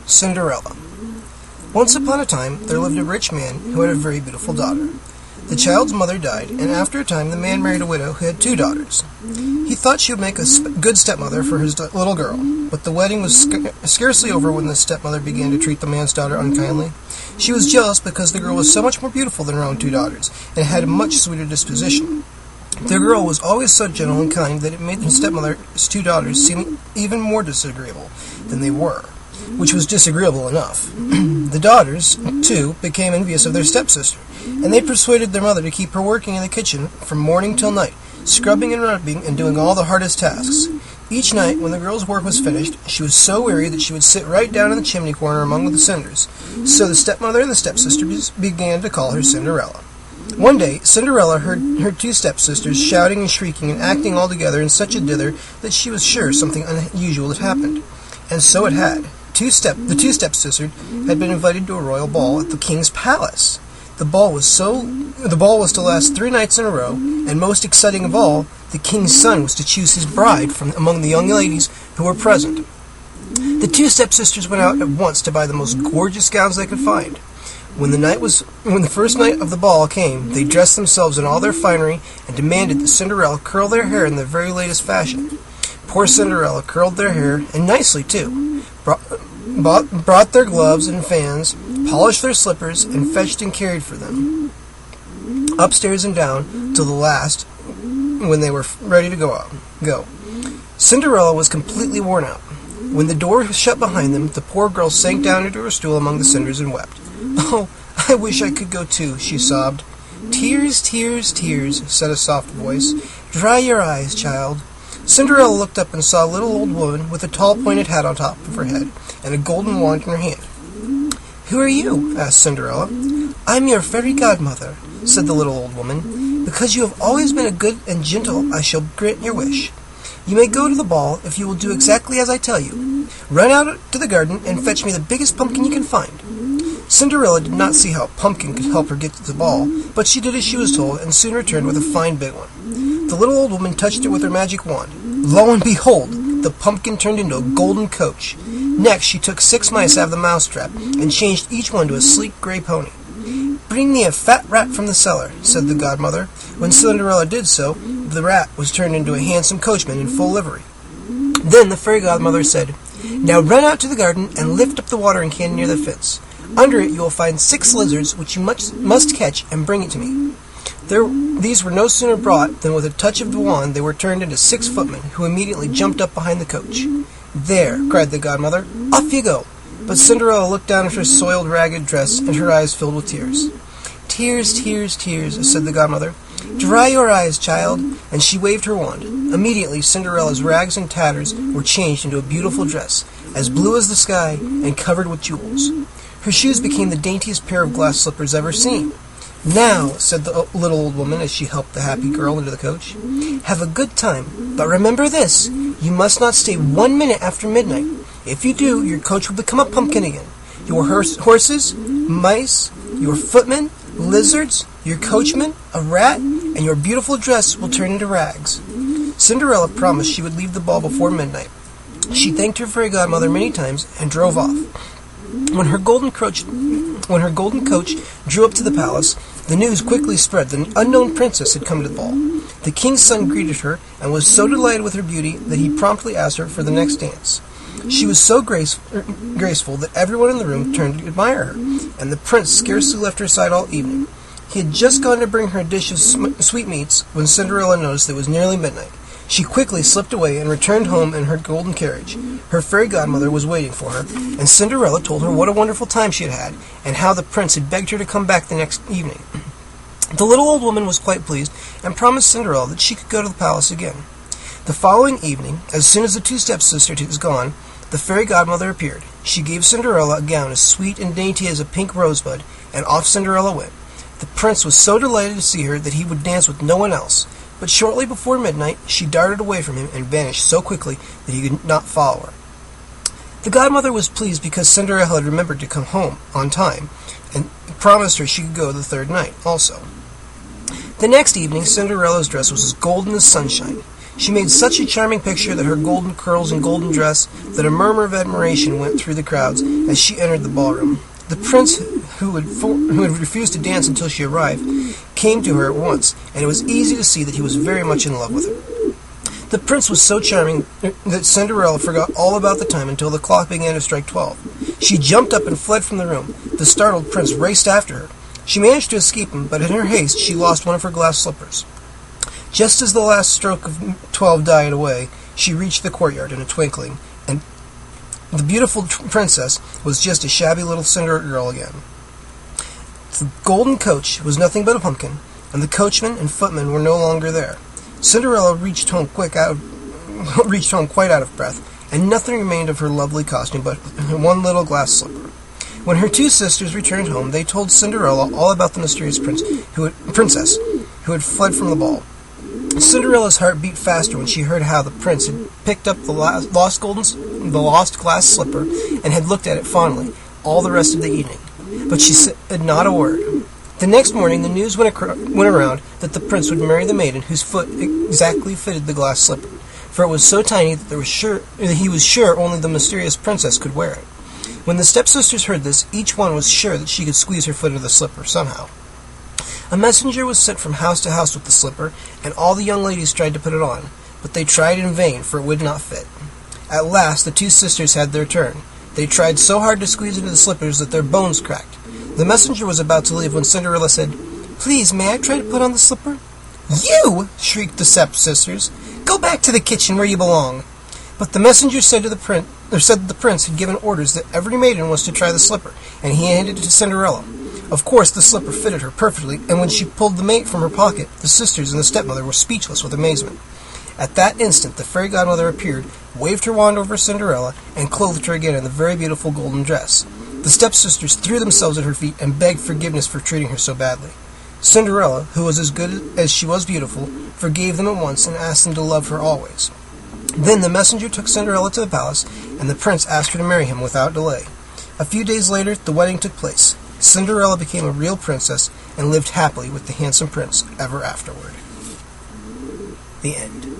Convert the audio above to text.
Cinderella. Once upon a time, there lived a rich man who had a very beautiful daughter. The child's mother died, and after a time the man married a widow who had 2 daughters. He thought she would make a good stepmother for his little girl, but the wedding was scarcely over when the stepmother began to treat the man's daughter unkindly. She was jealous because the girl was so much more beautiful than her own 2 daughters, and had a much sweeter disposition. The girl was always so gentle and kind that it made the stepmother's 2 daughters seem even more disagreeable than they were, which was disagreeable enough. The daughters, too, became envious of their stepsister, and they persuaded their mother to keep her working in the kitchen from morning till night, scrubbing and rubbing and doing all the hardest tasks. Each night, when the girl's work was finished, she was so weary that she would sit right down in the chimney corner among the cinders. So the stepmother and the stepsister began to call her Cinderella. One day, Cinderella heard her 2 stepsisters shouting and shrieking and acting all together in such a dither that she was sure something unusual had happened. And so it had. The 2 stepsisters had been invited to a royal ball at the king's palace. The ball was to last 3 nights in a row, and most exciting of all, the king's son was to choose his bride from among the young ladies who were present. The 2 stepsisters went out at once to buy the most gorgeous gowns they could find. When the first night of the ball came, they dressed themselves in all their finery and demanded that Cinderella curl their hair in the very latest fashion. Poor Cinderella curled their hair, and nicely too, brought their gloves and fans, polished their slippers, and fetched and carried for them, upstairs and down, till the last, when they were ready to go. Cinderella was completely worn out. When the door shut behind them, the poor girl sank down into her stool among the cinders and wept. "Oh, I wish I could go too," she sobbed. "Tears, tears, tears," said a soft voice. "Dry your eyes, child." Cinderella looked up and saw a little old woman with a tall pointed hat on top of her head and a golden wand in her hand. "Who are you?" asked Cinderella. "I'm your fairy godmother," said the little old woman. "Because you have always been good and gentle, I shall grant your wish. You may go to the ball if you will do exactly as I tell you. Run out to the garden and fetch me the biggest pumpkin you can find." Cinderella did not see how a pumpkin could help her get to the ball, but she did as she was told and soon returned with a fine big one. The little old woman touched it with her magic wand. Lo and behold, the pumpkin turned into a golden coach. Next, she took 6 mice out of the mousetrap and changed each one to a sleek gray pony. "Bring me a fat rat from the cellar," said the godmother. When Cinderella did so, the rat was turned into a handsome coachman in full livery. Then the fairy godmother said, "Now run out to the garden and lift up the watering can near the fence. Under it you will find 6 lizards which you must catch and bring it to me." These were no sooner brought than with a touch of the wand they were turned into 6 footmen, who immediately jumped up behind the coach. "There," cried the godmother, "off you go." But Cinderella looked down at her soiled, ragged dress, and her eyes filled with tears. "Tears, tears, tears," said the godmother. "Dry your eyes, child," and she waved her wand. Immediately Cinderella's rags and tatters were changed into a beautiful dress, as blue as the sky and covered with jewels. Her shoes became the daintiest pair of glass slippers ever seen. "Now," said the little old woman as she helped the happy girl into the coach, "have a good time, but remember this, you must not stay 1 minute after midnight. If you do, your coach will become a pumpkin again. Your horses, mice, your footmen, lizards, your coachman, a rat, and your beautiful dress will turn into rags." Cinderella promised she would leave the ball before midnight. She thanked her fairy godmother many times and drove off. When her golden coach drew up to the palace, the news quickly spread that an unknown princess had come to the ball. The king's son greeted her and was so delighted with her beauty that he promptly asked her for the next dance. She was so graceful that everyone in the room turned to admire her, and the prince scarcely left her side all evening. He had just gone to bring her a dish of sweetmeats when Cinderella noticed it was nearly midnight. She quickly slipped away and returned home in her golden carriage. Her fairy godmother was waiting for her, and Cinderella told her what a wonderful time she had had, and how the prince had begged her to come back the next evening. The little old woman was quite pleased, and promised Cinderella that she could go to the palace again. The following evening, as soon as the 2 stepsisters had gone, the fairy godmother appeared. She gave Cinderella a gown as sweet and dainty as a pink rosebud, and off Cinderella went. The prince was so delighted to see her that he would dance with no one else. But shortly before midnight, she darted away from him and vanished so quickly that he could not follow her. The godmother was pleased because Cinderella had remembered to come home on time, and promised her she could go the 3rd night also. The next evening, Cinderella's dress was as golden as sunshine. She made such a charming picture that her golden curls and golden dress that a murmur of admiration went through the crowds as she entered the ballroom. The prince, who had refused to dance until she arrived, came to her at once, and it was easy to see that he was very much in love with her. The prince was so charming that Cinderella forgot all about the time until the clock began to strike 12. She jumped up and fled from the room. The startled prince raced after her. She managed to escape him, but in her haste she lost one of her glass slippers. Just as the last stroke of 12 died away, she reached the courtyard in a twinkling, and the beautiful princess was just a shabby little Cinderella girl again. The golden coach was nothing but a pumpkin, and the coachman and footman were no longer there. Cinderella reached home quite out of breath, and nothing remained of her lovely costume but one little glass slipper. When her two sisters returned home, they told Cinderella all about the mysterious princess who had fled from the ball. Cinderella's heart beat faster when she heard how the prince had picked up the lost glass slipper and had looked at it fondly all the rest of the evening. But she said not a word. The next morning, the news went around that the prince would marry the maiden whose foot exactly fitted the glass slipper, for it was so tiny that he was sure only the mysterious princess could wear it. When the stepsisters heard this, each one was sure that she could squeeze her foot into the slipper somehow. A messenger was sent from house to house with the slipper, and all the young ladies tried to put it on, but they tried in vain, for it would not fit. At last, the two sisters had their turn. They tried so hard to squeeze into the slippers that their bones cracked. The messenger was about to leave when Cinderella said, "Please, may I try to put on the slipper?" "You!" shrieked the stepsisters. "Go back to the kitchen where you belong." But the messenger said that the prince had given orders that every maiden was to try the slipper, and he handed it to Cinderella. Of course, the slipper fitted her perfectly, and when she pulled the mate from her pocket, the sisters and the stepmother were speechless with amazement. At that instant, the fairy godmother appeared, waved her wand over Cinderella, and clothed her again in the very beautiful golden dress. The stepsisters threw themselves at her feet and begged forgiveness for treating her so badly. Cinderella, who was as good as she was beautiful, forgave them at once and asked them to love her always. Then the messenger took Cinderella to the palace, and the prince asked her to marry him without delay. A few days later, the wedding took place. Cinderella became a real princess and lived happily with the handsome prince ever afterward. The end.